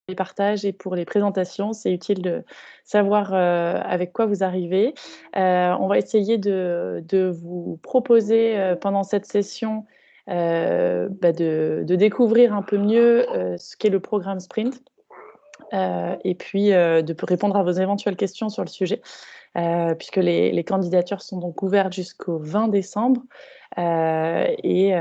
les partages et pour les présentations. C'est utile de savoir avec quoi vous arrivez. On va essayer de vous proposer pendant cette session de découvrir un peu mieux ce qu'est le programme Sprint et puis de répondre à vos éventuelles questions sur le sujet. Puisque les candidatures sont donc ouvertes jusqu'au 20 décembre. Et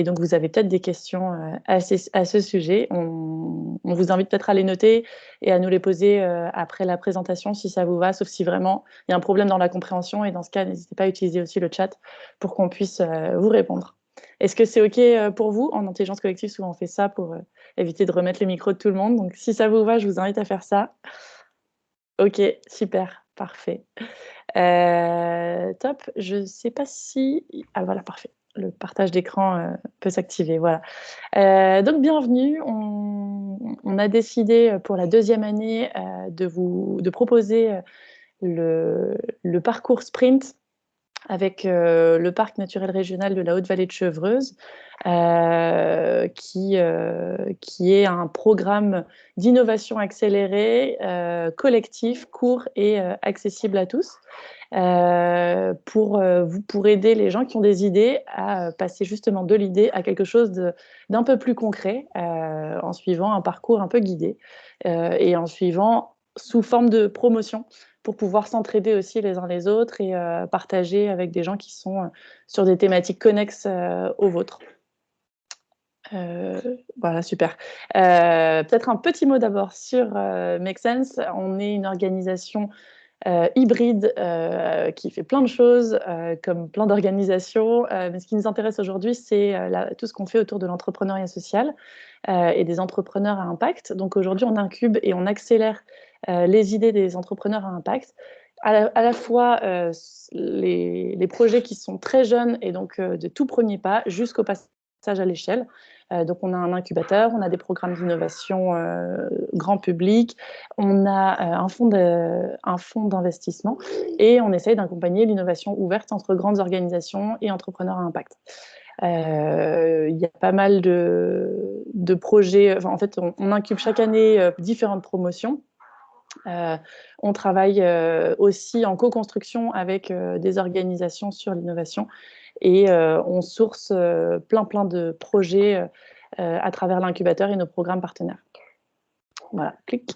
donc, vous avez peut-être des questions à ce sujet. On vous invite peut-être à les noter et à nous les poser après la présentation, si ça vous va, sauf si vraiment il y a un problème dans la compréhension. Et dans ce cas, n'hésitez pas à utiliser aussi le chat pour qu'on puisse vous répondre. Est-ce que c'est OK pour vous? En intelligence collective, souvent, on fait ça pour éviter de remettre les micros de tout le monde. Donc, si ça vous va, je vous invite à faire ça. OK, super, parfait. Top. Je ne sais pas si... Ah voilà, parfait. Le partage d'écran peut s'activer, voilà. Donc bienvenue. On a décidé pour la deuxième année de proposer le parcours Sprint avec le parc naturel régional de la Haute-Vallée de Chevreuse, qui est un programme d'innovation accélérée, collectif, court et accessible à tous, pour aider les gens qui ont des idées à passer justement de l'idée à quelque chose d'un peu plus concret, en suivant un parcours un peu guidé, et en suivant sous forme de promotion, pour pouvoir s'entraider aussi les uns les autres et partager avec des gens qui sont sur des thématiques connexes aux vôtres. Voilà, super. Peut-être un petit mot d'abord sur Make Sense. On est une organisation hybride qui fait plein de choses, comme plein d'organisations. Mais ce qui nous intéresse aujourd'hui, c'est tout ce qu'on fait autour de l'entrepreneuriat social et des entrepreneurs à impact. Donc aujourd'hui, on incube et on accélère les idées des entrepreneurs à impact. À la fois les projets qui sont très jeunes et donc de tout premier pas jusqu'au passage à l'échelle. Donc on a un incubateur, on a des programmes d'innovation grand public, on a un fonds d'investissement et on essaye d'accompagner l'innovation ouverte entre grandes organisations et entrepreneurs à impact. Il y a pas mal de projets. Enfin, en fait, on incube chaque année différentes promotions. On travaille aussi en co-construction avec des organisations sur l'innovation et on source plein de projets à travers l'incubateur et nos programmes partenaires. Voilà, clic.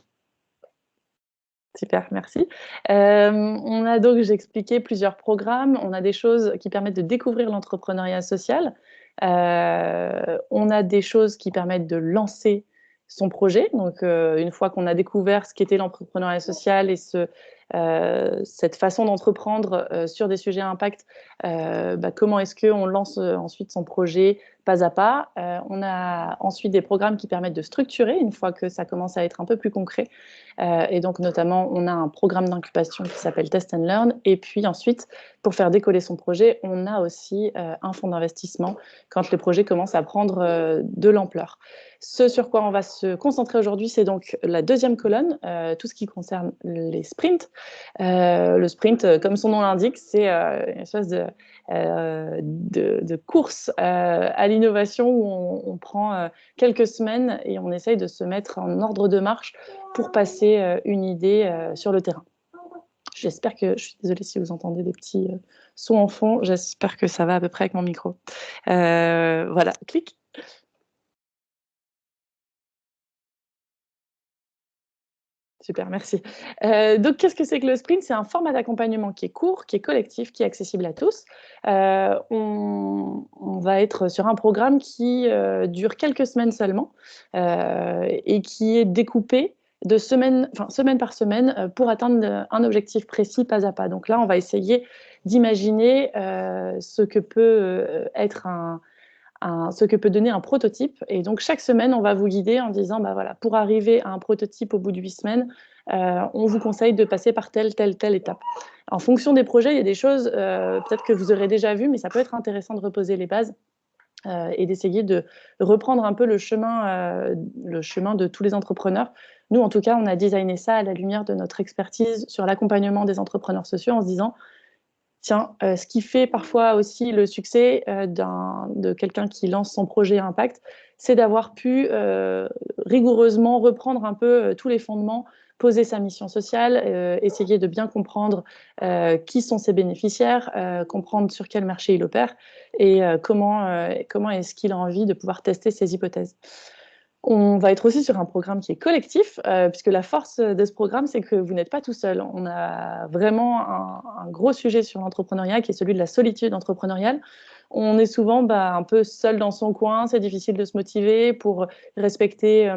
Super, merci. On a donc, j'ai expliqué, plusieurs programmes. On a des choses qui permettent de découvrir l'entrepreneuriat social. On a des choses qui permettent de lancer son projet. Donc, une fois qu'on a découvert ce qu'était l'entrepreneuriat social et cette façon d'entreprendre sur des sujets à impact, comment est-ce qu'on lance ensuite son projet pas à pas. On a ensuite des programmes qui permettent de structurer une fois que ça commence à être un peu plus concret. Et donc, notamment, on a un programme d'incubation qui s'appelle Test and Learn. Et puis ensuite, pour faire décoller son projet, on a aussi un fonds d'investissement quand le projet commence à prendre de l'ampleur. Ce sur quoi on va se concentrer aujourd'hui, c'est donc la deuxième colonne, tout ce qui concerne les sprints. Le sprint, comme son nom l'indique, c'est une espèce de course à l'innovation où on prend quelques semaines et on essaye de se mettre en ordre de marche pour passer une idée sur le terrain. J'espère que, je suis désolée si vous entendez des petits sons en fond, j'espère que ça va à peu près avec mon micro. Voilà, clic. Super, merci. Donc, qu'est-ce que c'est que le sprint? C'est un format d'accompagnement qui est court, qui est collectif, qui est accessible à tous. On va être sur un programme qui dure quelques semaines seulement et qui est découpé de semaine par semaine pour atteindre un objectif précis pas à pas. Donc là, on va essayer d'imaginer ce que peut être ce que peut donner un prototype. Et donc, chaque semaine, on va vous guider en disant, voilà, pour arriver à un prototype au bout de 8 semaines, on vous conseille de passer par telle étape. En fonction des projets, il y a des choses peut-être que vous aurez déjà vues, mais ça peut être intéressant de reposer les bases et d'essayer de reprendre un peu le chemin de tous les entrepreneurs. Nous, en tout cas, on a designé ça à la lumière de notre expertise sur l'accompagnement des entrepreneurs sociaux en se disant, tiens, ce qui fait parfois aussi le succès de quelqu'un qui lance son projet à impact, c'est d'avoir pu rigoureusement reprendre un peu tous les fondements, poser sa mission sociale, essayer de bien comprendre qui sont ses bénéficiaires, comprendre sur quel marché il opère et comment est-ce qu'il a envie de pouvoir tester ses hypothèses. On va être aussi sur un programme qui est collectif, puisque la force de ce programme, c'est que vous n'êtes pas tout seul. On a vraiment un gros sujet sur l'entrepreneuriat qui est celui de la solitude entrepreneuriale. On est souvent un peu seul dans son coin, c'est difficile de se motiver pour respecter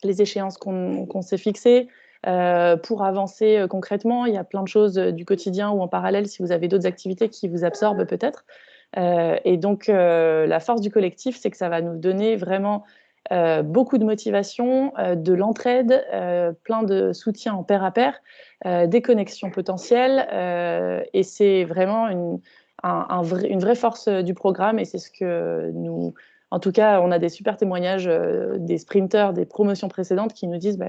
les échéances qu'on s'est fixées, pour avancer concrètement. Il y a plein de choses du quotidien ou en parallèle, si vous avez d'autres activités qui vous absorbent peut-être. Et donc, la force du collectif, c'est que ça va nous donner vraiment beaucoup de motivation, de l'entraide, plein de soutien en pair à pair, des connexions potentielles, et c'est vraiment une vraie force du programme, et c'est ce que nous... En tout cas, on a des super témoignages des sprinters, des promotions précédentes qui nous disent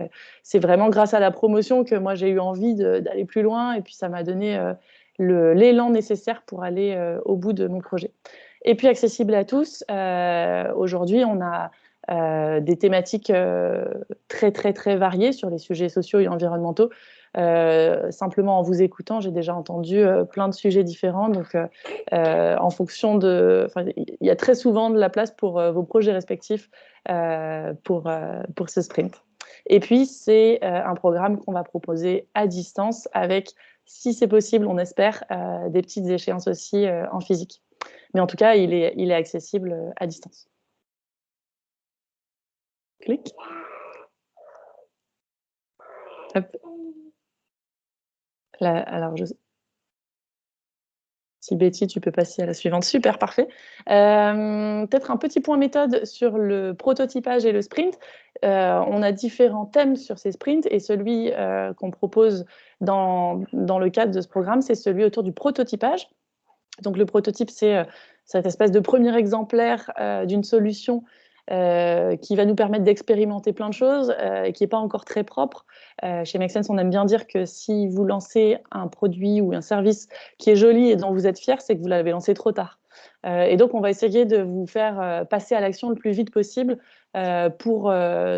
c'est vraiment grâce à la promotion que moi j'ai eu envie d'aller plus loin, et puis ça m'a donné l'élan nécessaire pour aller au bout de mon projet. Et puis accessible à tous, aujourd'hui on a des thématiques très, très, très variées sur les sujets sociaux et environnementaux. Simplement en vous écoutant, j'ai déjà entendu plein de sujets différents. Donc, en fonction de... il y a très souvent de la place pour vos projets respectifs pour ce sprint. Et puis, c'est un programme qu'on va proposer à distance avec, si c'est possible, on espère, des petites échéances aussi en physique. Mais en tout cas, il est accessible à distance. Clic. Hop. Là, alors, si Betty, tu peux passer à la suivante. Super, parfait. Peut-être un petit point méthode sur le prototypage et le sprint. On a différents thèmes sur ces sprints et celui qu'on propose dans le cadre de ce programme, c'est celui autour du prototypage. Donc, le prototype, c'est cette espèce de premier exemplaire d'une solution qui va nous permettre d'expérimenter plein de choses et qui n'est pas encore très propre. Chez Make Sense, on aime bien dire que si vous lancez un produit ou un service qui est joli et dont vous êtes fier, c'est que vous l'avez lancé trop tard. Et donc, on va essayer de vous faire passer à l'action le plus vite possible pour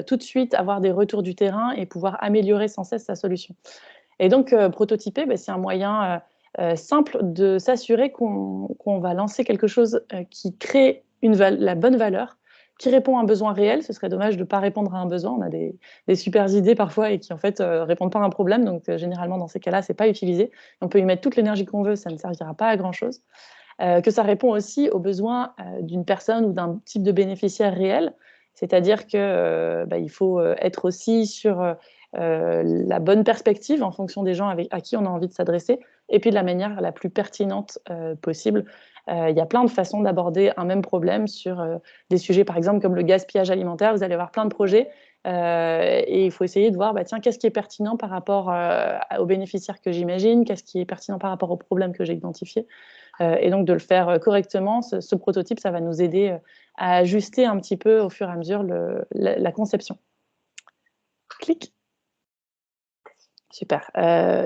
tout de suite avoir des retours du terrain et pouvoir améliorer sans cesse sa solution. Et donc, prototyper, c'est un moyen simple de s'assurer qu'on va lancer quelque chose qui crée la bonne valeur, qui répond à un besoin réel. Ce serait dommage de ne pas répondre à un besoin. On a des super idées parfois et qui en fait répondent pas à un problème. Donc généralement dans ces cas-là, c'est pas utilisé. On peut y mettre toute l'énergie qu'on veut, ça ne servira pas à grand chose. Que ça répond aussi aux besoins d'une personne ou d'un type de bénéficiaire réel. C'est-à-dire que il faut être aussi sur la bonne perspective en fonction des gens à qui on a envie de s'adresser, et puis de la manière la plus pertinente possible. Il y a plein de façons d'aborder un même problème sur des sujets, par exemple, comme le gaspillage alimentaire. Vous allez avoir plein de projets et il faut essayer de voir, tiens, qu'est-ce qui est pertinent par rapport aux bénéficiaires que j'imagine, qu'est-ce qui est pertinent par rapport aux problèmes que j'ai identifiés. Et donc, de le faire correctement, ce prototype, ça va nous aider à ajuster un petit peu au fur et à mesure la conception. Clic. Super.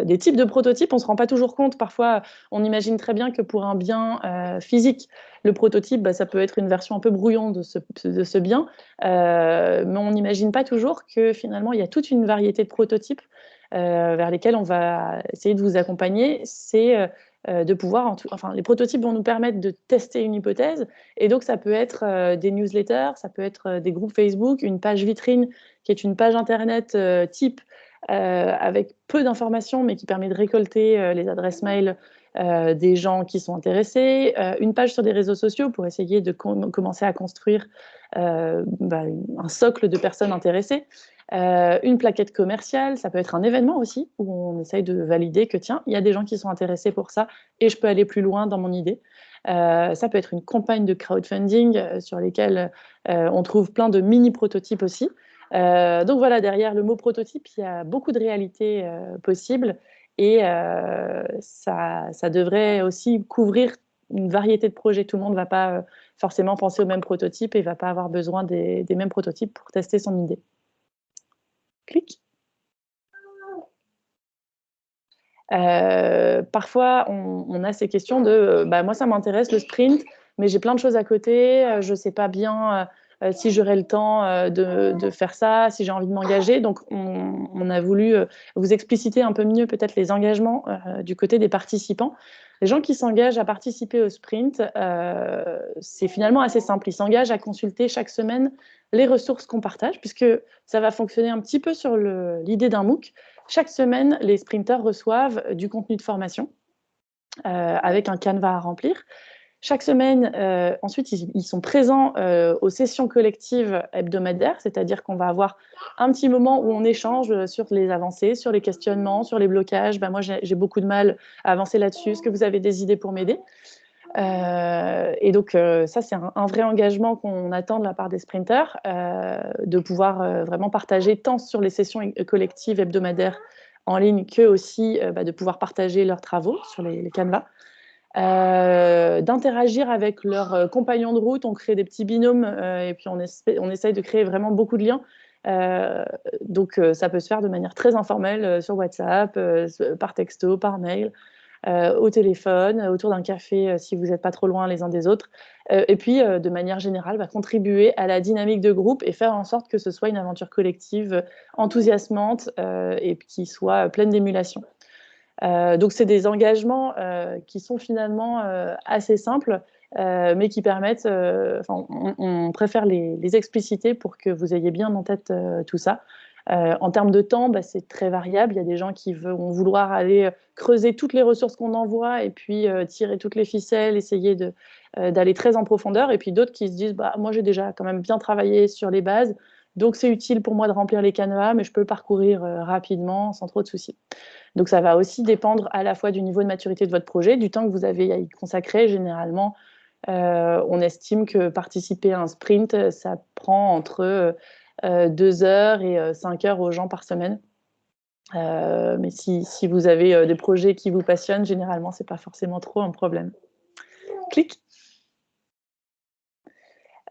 Des types de prototypes, on ne se rend pas toujours compte. Parfois, on imagine très bien que pour un bien physique, le prototype, ça peut être une version un peu brouillon de ce bien. Mais on n'imagine pas toujours que finalement, il y a toute une variété de prototypes vers lesquels on va essayer de vous accompagner. C'est de pouvoir... les prototypes vont nous permettre de tester une hypothèse. Et donc, ça peut être des newsletters, ça peut être des groupes Facebook, une page vitrine qui est une page Internet type avec peu d'informations, mais qui permet de récolter les adresses mail des gens qui sont intéressés, une page sur des réseaux sociaux pour essayer de commencer à construire un socle de personnes intéressées, une plaquette commerciale, ça peut être un événement aussi, où on essaye de valider que tiens, il y a des gens qui sont intéressés pour ça, et je peux aller plus loin dans mon idée. Ça peut être une campagne de crowdfunding sur lesquelles on trouve plein de mini-prototypes aussi. Donc voilà, derrière le mot prototype, il y a beaucoup de réalités possibles et ça devrait aussi couvrir une variété de projets. Tout le monde ne va pas forcément penser au même prototype et ne va pas avoir besoin des mêmes prototypes pour tester son idée. Clic. Parfois, on a ces questions de moi, ça m'intéresse le sprint, mais j'ai plein de choses à côté, je ne sais pas bien si j'aurai le temps de faire ça, si j'ai envie de m'engager. Donc, on a voulu vous expliciter un peu mieux peut-être les engagements du côté des participants. Les gens qui s'engagent à participer au sprint, c'est finalement assez simple. Ils s'engagent à consulter chaque semaine les ressources qu'on partage, puisque ça va fonctionner un petit peu sur l'idée d'un MOOC. Chaque semaine, les sprinters reçoivent du contenu de formation avec un canevas à remplir. Chaque semaine, ensuite, ils sont présents aux sessions collectives hebdomadaires, c'est-à-dire qu'on va avoir un petit moment où on échange sur les avancées, sur les questionnements, sur les blocages. Ben, moi, j'ai beaucoup de mal à avancer là-dessus. Est-ce que vous avez des idées pour m'aider? Et donc, ça, c'est un vrai engagement qu'on attend de la part des sprinters, de pouvoir vraiment partager tant sur les sessions collectives hebdomadaires en ligne que aussi de pouvoir partager leurs travaux sur les canevas. D'interagir avec leurs compagnons de route. On crée des petits binômes et puis on essaye de créer vraiment beaucoup de liens. Donc, ça peut se faire de manière très informelle sur WhatsApp, par texto, par mail, au téléphone, autour d'un café si vous n'êtes pas trop loin les uns des autres. Et puis, de manière générale, contribuer à la dynamique de groupe et faire en sorte que ce soit une aventure collective enthousiasmante et qui soit pleine d'émulation. Donc, c'est des engagements qui sont finalement assez simples, mais qui permettent, on préfère les expliciter pour que vous ayez bien en tête tout ça. En termes de temps, c'est très variable. Il y a des gens qui vont vouloir aller creuser toutes les ressources qu'on envoie et puis tirer toutes les ficelles, essayer d'aller très en profondeur. Et puis d'autres qui se disent, moi j'ai déjà quand même bien travaillé sur les bases, donc c'est utile pour moi de remplir les canevas, mais je peux le parcourir rapidement sans trop de soucis. Donc, ça va aussi dépendre à la fois du niveau de maturité de votre projet, du temps que vous avez à y consacrer. Généralement, on estime que participer à un sprint, ça prend entre 2 heures et 5 heures aux gens par semaine. Mais si vous avez des projets qui vous passionnent, généralement, ce n'est pas forcément trop un problème. Clic.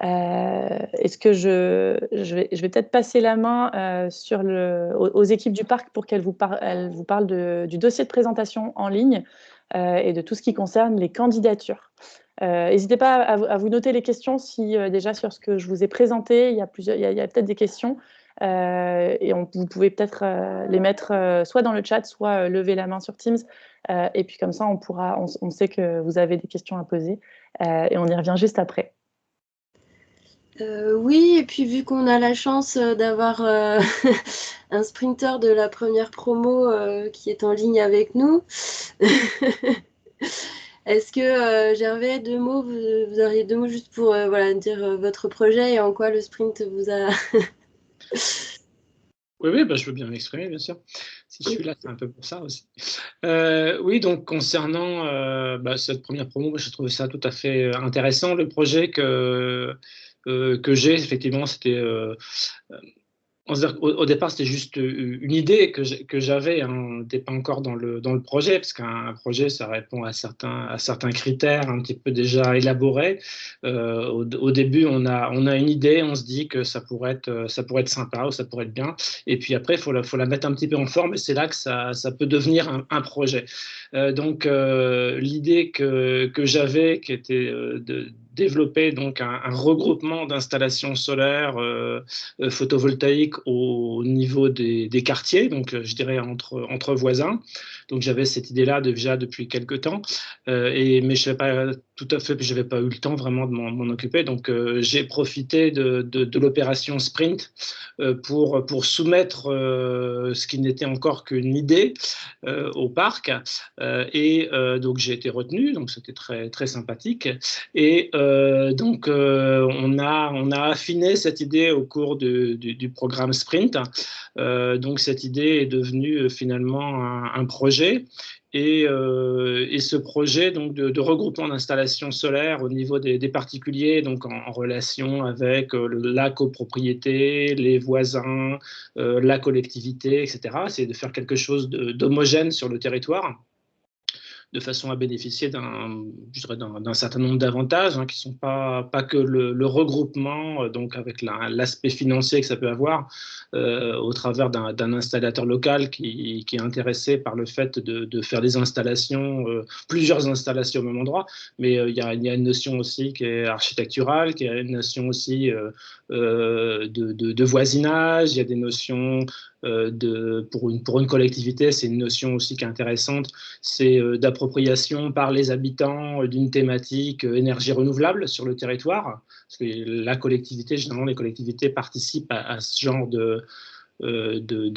Est-ce que je vais peut-être passer la main aux équipes du parc pour qu'elles vous parlent du dossier de présentation en ligne et de tout ce qui concerne les candidatures. N'hésitez pas à vous noter les questions si déjà sur ce que je vous ai présenté, il y a peut-être des questions et vous pouvez peut-être les mettre soit dans le chat, soit lever la main sur Teams et puis comme ça on sait que vous avez des questions à poser et on y revient juste après. Oui, et puis vu qu'on a la chance d'avoir un sprinter de la première promo qui est en ligne avec nous, est-ce que Gervais, vous auriez 2 mots juste pour dire votre projet et en quoi le sprint vous a... Oui, je veux bien m'exprimer, bien sûr. Si je suis là, c'est un peu pour ça aussi. Oui, donc concernant cette première promo, moi, je trouve ça tout à fait intéressant. Le projet que j'ai, effectivement, c'était au départ, c'était juste une idée que j'avais, hein. N'était pas encore dans le projet, parce qu'un projet, ça répond à certains critères un petit peu déjà élaborés. Au début, on a une idée, on se dit que ça pourrait être sympa ou ça pourrait être bien. Et puis après, faut la mettre un petit peu en forme, et c'est là que ça peut devenir un projet. Donc, l'idée que j'avais, qui était de développer donc un regroupement d'installations solaires photovoltaïques au niveau des quartiers, donc je dirais entre voisins. Donc j'avais cette idée-là déjà depuis quelques temps, mais je n'avais pas tout à fait, j'avais pas eu le temps vraiment de m'en occuper. Donc j'ai profité de l'opération Sprint pour soumettre ce qui n'était encore qu'une idée au parc, et donc j'ai été retenu, donc c'était très très sympathique. Et donc on a affiné cette idée au cours du programme Sprint. Donc cette idée est devenue finalement un projet. Et ce projet donc de regroupement d'installations solaires au niveau des particuliers, donc en relation avec la copropriété, les voisins, la collectivité, etc., c'est de faire quelque chose d'homogène sur le territoire. de façon à bénéficier d'un certain nombre d'avantages, hein, qui ne sont pas que le regroupement, donc avec l'aspect financier que ça peut avoir, au travers d'un installateur local qui est intéressé par le fait de faire des installations, plusieurs installations au même endroit, mais il y a une notion aussi qui est architecturale, qui a une notion aussi de voisinage, il y a des notions pour une collectivité, c'est une notion aussi qui est intéressante, c'est d'appropriation par les habitants d'une thématique énergie renouvelable sur le territoire, parce que la collectivité, généralement les collectivités participent à ce genre de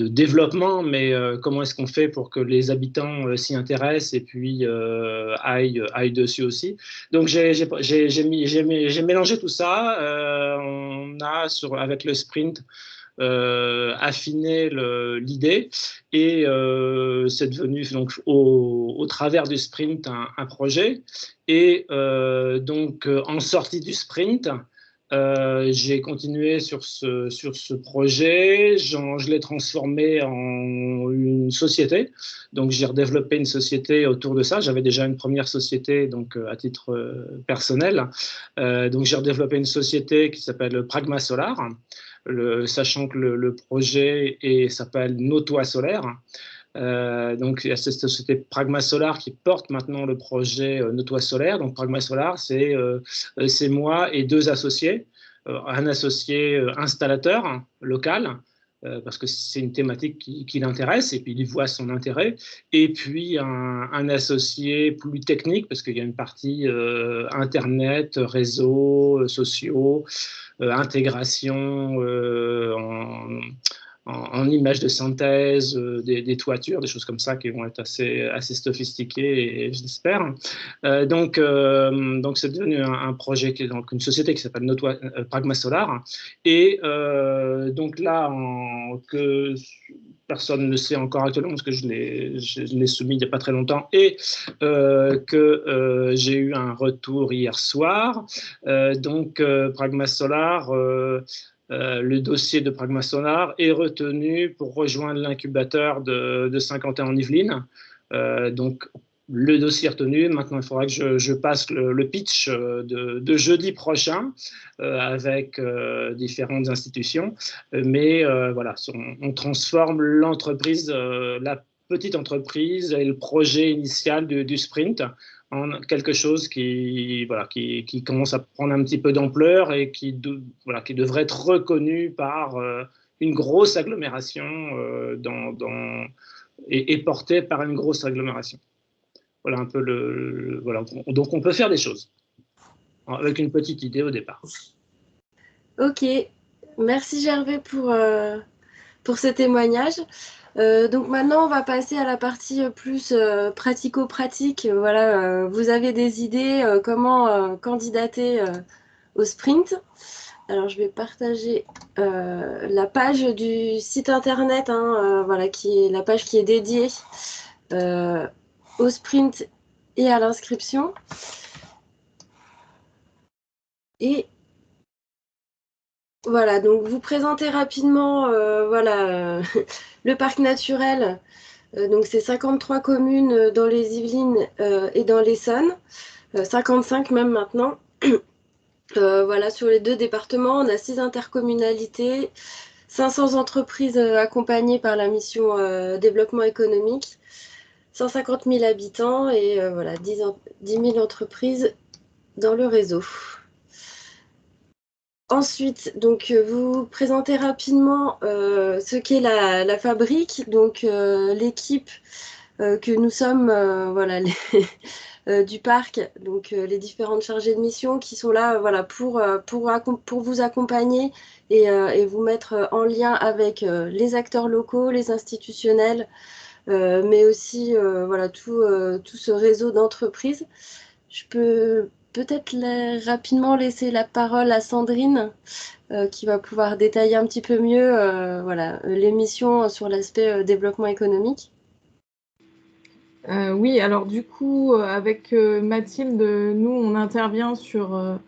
développement, mais comment est-ce qu'on fait pour que les habitants s'y intéressent et puis aillent dessus aussi. Donc j'ai mélangé tout ça. On a avec le sprint affiner l'idée et c'est devenu donc au travers du sprint un projet et donc en sortie du sprint j'ai continué sur ce projet, je l'ai transformé en une société, donc j'ai redéveloppé une société autour de ça. J'avais déjà une première société donc à titre personnel, donc j'ai redéveloppé une société qui s'appelle Pragma Solar, sachant que le projet s'appelle Notois Solaire. Donc il y a cette société Pragma Solar qui porte maintenant le projet Notois Solaire. Donc Pragma Solar, c'est moi et deux associés, un associé installateur local, parce que c'est une thématique qui l'intéresse et puis il y voit son intérêt, et puis un associé plus technique parce qu'il y a une partie internet, réseaux sociaux, intégration en images de synthèse, des toitures, des choses comme ça qui vont être assez sophistiquées, et j'espère. Donc c'est devenu un projet qui est donc une société qui s'appelle Pragma Solar. Et donc là, que personne ne sait encore actuellement, parce que je l'ai soumis il n'y a pas très longtemps, et que j'ai eu un retour hier soir. Donc Pragma Solar, le dossier de Pragma Solar est retenu pour rejoindre l'incubateur de Saint-Quentin en Yvelines. Donc, le dossier est retenu. Maintenant, il faudra que je passe le pitch de jeudi prochain avec différentes institutions. Mais voilà, on transforme l'entreprise, la petite entreprise et le projet initial du sprint en quelque chose qui commence à prendre un petit peu d'ampleur et qui devrait être reconnu par une grosse agglomération et porté par une grosse agglomération. Voilà un peu voilà. Donc on peut faire des choses avec une petite idée au départ. Ok, merci Gervais pour ce témoignage. Donc maintenant, on va passer à la partie plus pratico-pratique. Voilà, vous avez des idées comment candidater au sprint. Alors, je vais partager la page du site internet, hein, voilà, qui est la page qui est dédiée au sprint et à l'inscription. Et voilà, donc vous présentez rapidement le parc naturel. Donc c'est 53 communes dans les Yvelines et dans l'Essonne, 55 même maintenant. Voilà, sur les deux départements, on a 6 intercommunalités, 500 entreprises accompagnées par la mission développement économique, 150 000 habitants et voilà, 10 000 entreprises dans le réseau. Ensuite, donc, vous présentez rapidement ce qu'est la fabrique, donc l'équipe que nous sommes, voilà, du parc, donc les différentes chargées de mission qui sont là, voilà, pour vous accompagner et vous mettre en lien avec les acteurs locaux, les institutionnels, mais aussi voilà, tout ce réseau d'entreprises. Je peux peut-être rapidement laisser la parole à Sandrine, qui va pouvoir détailler un petit peu mieux voilà, l'émission sur l'aspect développement économique. Oui, alors du coup, avec Mathilde, nous, on intervient sur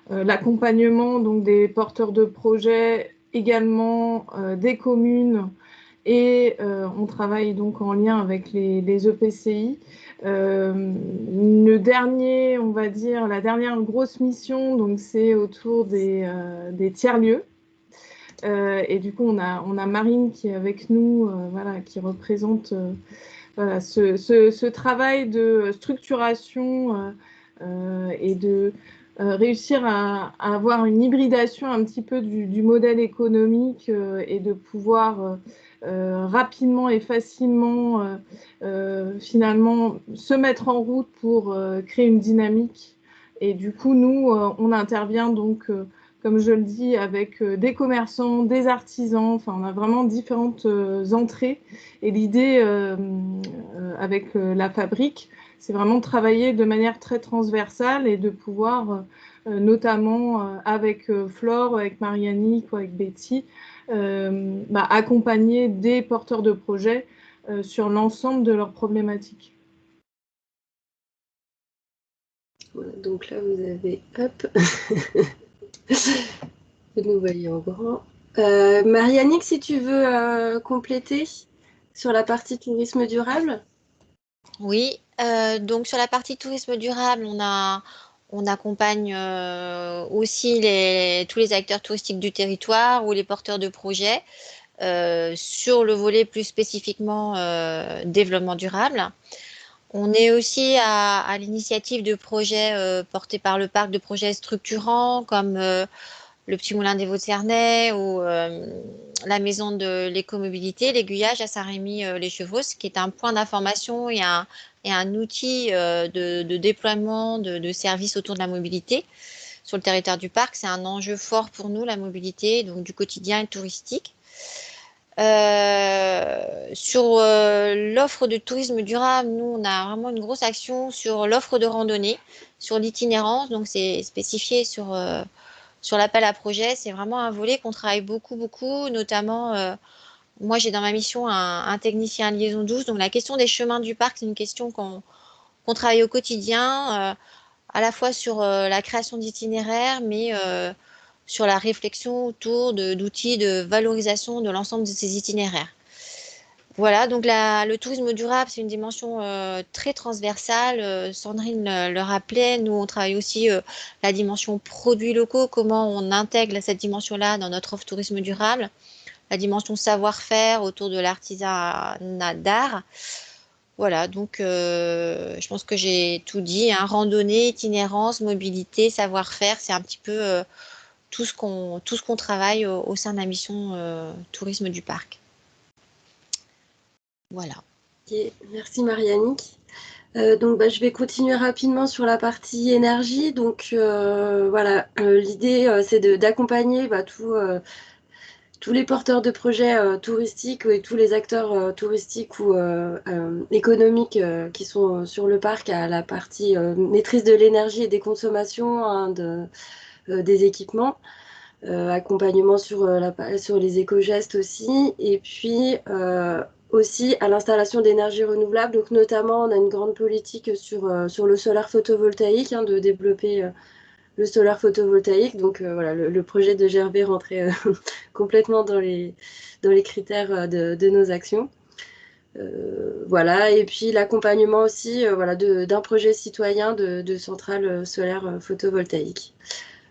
l'accompagnement donc, des porteurs de projets, également des communes et on travaille donc en lien avec les EPCI. Le dernier, on va dire, la dernière grosse mission, donc c'est autour des tiers-lieux. Et du coup, on a Marine qui est avec nous, voilà, qui représente voilà, ce travail de structuration et de réussir à avoir une hybridation un petit peu du modèle économique et de pouvoir rapidement et facilement finalement se mettre en route pour créer une dynamique. Et du coup, nous, on intervient donc comme je le dis, avec des commerçants, des artisans, enfin on a vraiment différentes entrées. Et l'idée avec la fabrique, c'est vraiment de travailler de manière très transversale et de pouvoir, notamment avec Flore, avec Marianne ou avec Betty, accompagner des porteurs de projets sur l'ensemble de leurs problématiques. Voilà, donc là, vous avez, hop, vous nous voyez en grand. Marianne, si tu veux compléter sur la partie tourisme durable. Oui, donc sur la partie tourisme durable, on accompagne aussi tous les acteurs touristiques du territoire ou les porteurs de projets sur le volet plus spécifiquement développement durable. On est aussi à l'initiative de projets portés par le parc, de projets structurants comme le Petit Moulin des Vaux-de-Cernay ou la maison de l'écomobilité, l'aiguillage à Saint-Rémy-les-Chevreaux, qui est un point d'information et un outil de déploiement de services autour de la mobilité sur le territoire du parc. C'est un enjeu fort pour nous, la mobilité, donc du quotidien et touristique. Sur l'offre de tourisme durable, nous, on a vraiment une grosse action sur l'offre de randonnée, sur l'itinérance, donc c'est spécifié sur l'appel à projet. C'est vraiment un volet qu'on travaille beaucoup, notamment, moi j'ai dans ma mission un technicien liaison douce, donc la question des chemins du parc, c'est une question qu'on travaille au quotidien, à la fois sur la création d'itinéraires, mais sur la réflexion autour d'outils de valorisation de l'ensemble de ces itinéraires. Voilà, donc le tourisme durable, c'est une dimension très transversale. Sandrine le rappelait, nous on travaille aussi la dimension produits locaux, comment on intègre cette dimension-là dans notre offre tourisme durable, la dimension savoir-faire autour de l'artisanat d'art. Voilà, donc je pense que j'ai tout dit, hein. Randonnée, itinérance, mobilité, savoir-faire, c'est un petit peu tout ce qu'on travaille au sein de la mission tourisme du parc. Voilà. Okay, merci Marianne. Donc, je vais continuer rapidement sur la partie énergie. Donc, voilà, l'idée, c'est d'accompagner tous les porteurs de projets touristiques et tous les acteurs touristiques ou économiques qui sont sur le parc à la partie maîtrise de l'énergie et des consommations, hein, des équipements. Accompagnement sur les éco-gestes aussi. Et puis, aussi à l'installation d'énergie renouvelable. Donc, notamment, on a une grande politique sur le solaire photovoltaïque, hein, de développer le solaire photovoltaïque. Donc, voilà, le projet de Gervais rentrait complètement dans les critères de nos actions. Voilà, et puis l'accompagnement aussi voilà, d'un projet citoyen de centrale solaire photovoltaïque.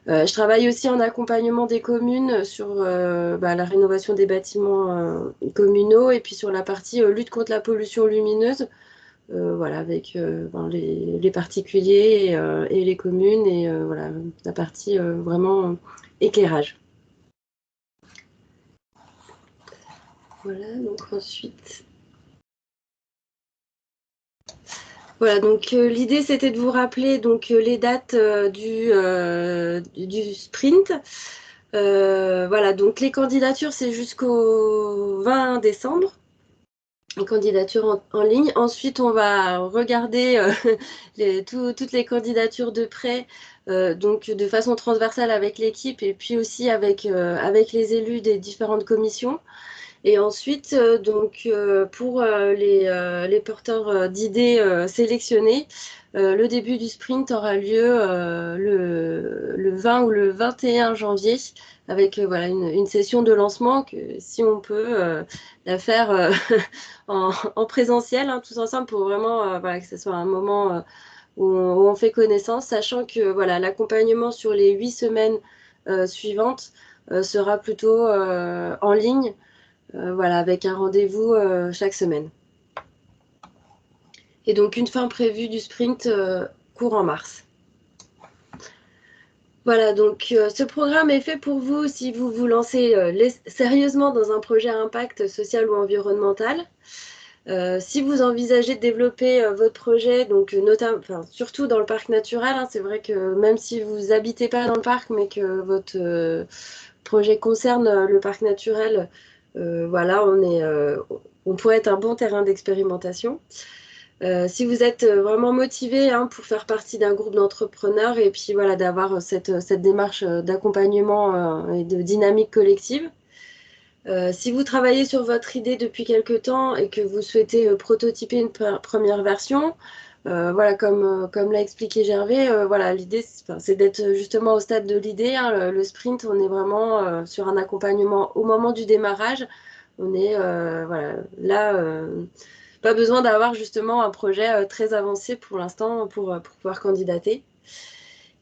Je travaille aussi en accompagnement des communes sur la rénovation des bâtiments communaux et puis sur la partie lutte contre la pollution lumineuse, voilà, avec les particuliers et les communes et voilà, la partie vraiment éclairage. Voilà, donc ensuite... Voilà, donc l'idée c'était de vous rappeler donc les dates du sprint. Voilà, donc les candidatures c'est jusqu'au 20 décembre. Les candidatures en ligne. Ensuite, on va regarder toutes les candidatures de près, donc de façon transversale avec l'équipe et puis aussi avec les élus des différentes commissions. Et ensuite, pour les porteurs d'idées sélectionnés, le début du sprint aura lieu le 20 ou le 21 janvier avec voilà, une session de lancement, que si on peut la faire en présentiel, hein, tous ensemble, pour vraiment voilà, que ce soit un moment où on fait connaissance, sachant que voilà, l'accompagnement sur les 8 semaines suivantes sera plutôt en ligne, voilà, avec un rendez-vous chaque semaine. Et donc une fin prévue du sprint courant mars. Voilà, donc ce programme est fait pour vous si vous vous lancez sérieusement dans un projet à impact social ou environnemental. Si vous envisagez de développer votre projet, donc surtout dans le parc naturel, hein, c'est vrai que même si vous n'habitez pas dans le parc, mais que votre projet concerne le parc naturel, voilà, on pourrait être un bon terrain d'expérimentation. Si vous êtes vraiment motivé hein, pour faire partie d'un groupe d'entrepreneurs et puis voilà, d'avoir cette démarche d'accompagnement et de dynamique collective. Si vous travaillez sur votre idée depuis quelque temps et que vous souhaitez prototyper une première version, voilà, comme l'a expliqué Gervais, voilà, l'idée c'est d'être justement au stade de l'idée. Hein, le sprint, on est vraiment sur un accompagnement au moment du démarrage. On est voilà, là, pas besoin d'avoir justement un projet très avancé pour l'instant pour pouvoir candidater.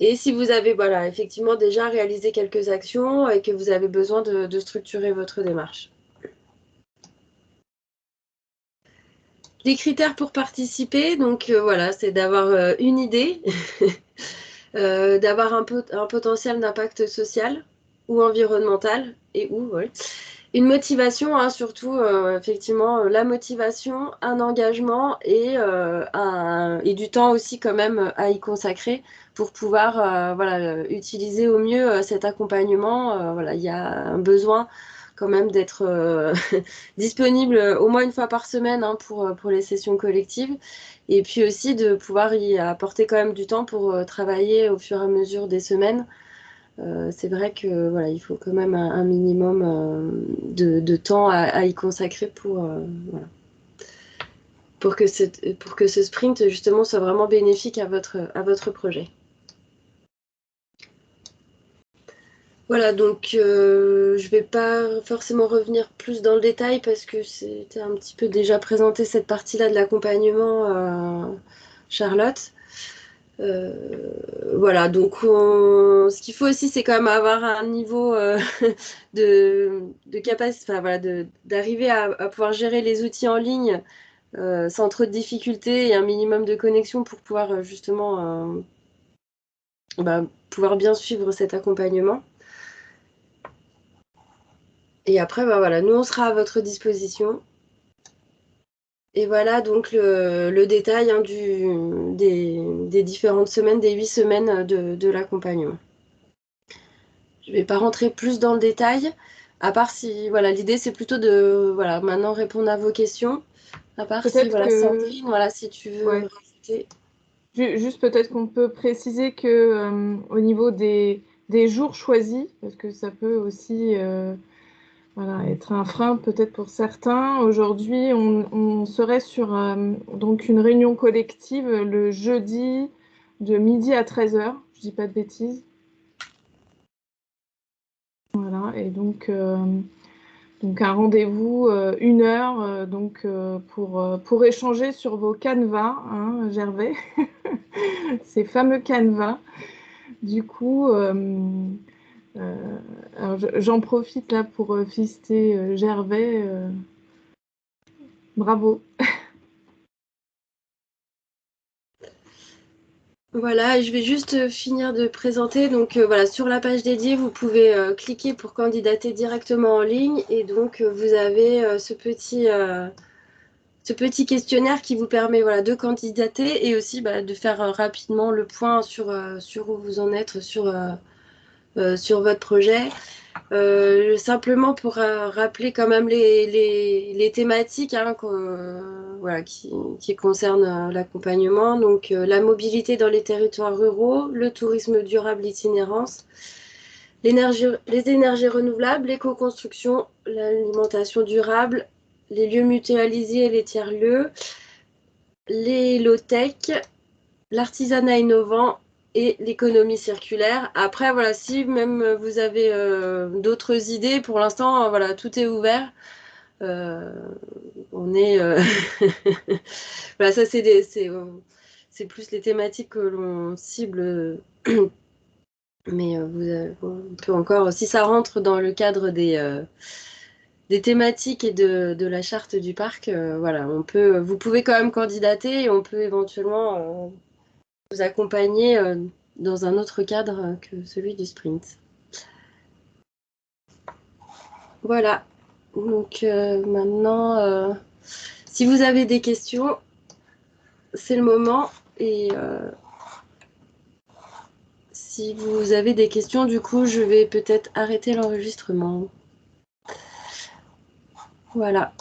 Et si vous avez voilà, effectivement déjà réalisé quelques actions et que vous avez besoin de structurer votre démarche. Les critères pour participer, donc voilà, c'est d'avoir une idée, d'avoir un potentiel d'impact social ou environnemental, et ouais. Une motivation, hein, surtout, effectivement, la motivation, un engagement et du temps aussi quand même à y consacrer pour pouvoir voilà, utiliser au mieux cet accompagnement. Voilà, il y a un besoin quand même d'être disponible au moins une fois par semaine hein, pour les sessions collectives et puis aussi de pouvoir y apporter quand même du temps pour travailler au fur et à mesure des semaines. C'est vrai que voilà, il faut quand même un minimum de temps à y consacrer voilà, pour que ce sprint justement soit vraiment bénéfique à votre projet. Voilà, donc je ne vais pas forcément revenir plus dans le détail parce que c'était un petit peu déjà présenté cette partie-là de l'accompagnement, Charlotte. Voilà, donc ce qu'il faut aussi, c'est quand même avoir un niveau de capacité, enfin, voilà, d'arriver à pouvoir gérer les outils en ligne sans trop de difficultés et un minimum de connexion pour pouvoir justement pouvoir bien suivre cet accompagnement. Et après, voilà, nous, on sera à votre disposition. Et voilà donc le détail hein, des différentes semaines, des 8 semaines de l'accompagnement. Je ne vais pas rentrer plus dans le détail, à part si, voilà, l'idée c'est plutôt de, voilà, maintenant répondre à vos questions, à part si, voilà, Sandrine, voilà, si tu veux rajouter. Juste peut-être qu'on peut préciser que au niveau des jours choisis, parce que ça peut aussi voilà, être un frein peut-être pour certains. Aujourd'hui, on serait sur donc une réunion collective le jeudi de midi à 13h, je dis pas de bêtises. Voilà, et donc un rendez-vous, 1 heure, pour échanger sur vos canevas, hein, Gervais, ces fameux canevas. Du coup, alors j'en profite là pour féliciter Gervais. Bravo. Voilà, et je vais juste finir de présenter. Donc voilà, sur la page dédiée, vous pouvez cliquer pour candidater directement en ligne. Et donc vous avez ce petit questionnaire qui vous permet voilà, de candidater et aussi de faire rapidement le point sur où vous en êtes sur votre projet. Simplement pour rappeler quand même les thématiques hein, voilà, qui concernent l'accompagnement. Donc la mobilité dans les territoires ruraux, le tourisme durable itinérance, les énergies renouvelables, l'éco-construction, l'alimentation durable, les lieux mutualisés et les tiers-lieux, les low-tech, l'artisanat innovant et l'économie circulaire. Après, voilà, si même vous avez d'autres idées, pour l'instant, voilà, tout est ouvert. On est... voilà, ça, c'est plus les thématiques que l'on cible. Mais on peut encore, si ça rentre dans le cadre des thématiques et de la charte du parc, voilà, vous pouvez quand même candidater et on peut éventuellement vous accompagner dans un autre cadre que celui du sprint. Voilà. Donc maintenant, si vous avez des questions, c'est le moment. Et si vous avez des questions, du coup, je vais peut-être arrêter l'enregistrement. Voilà.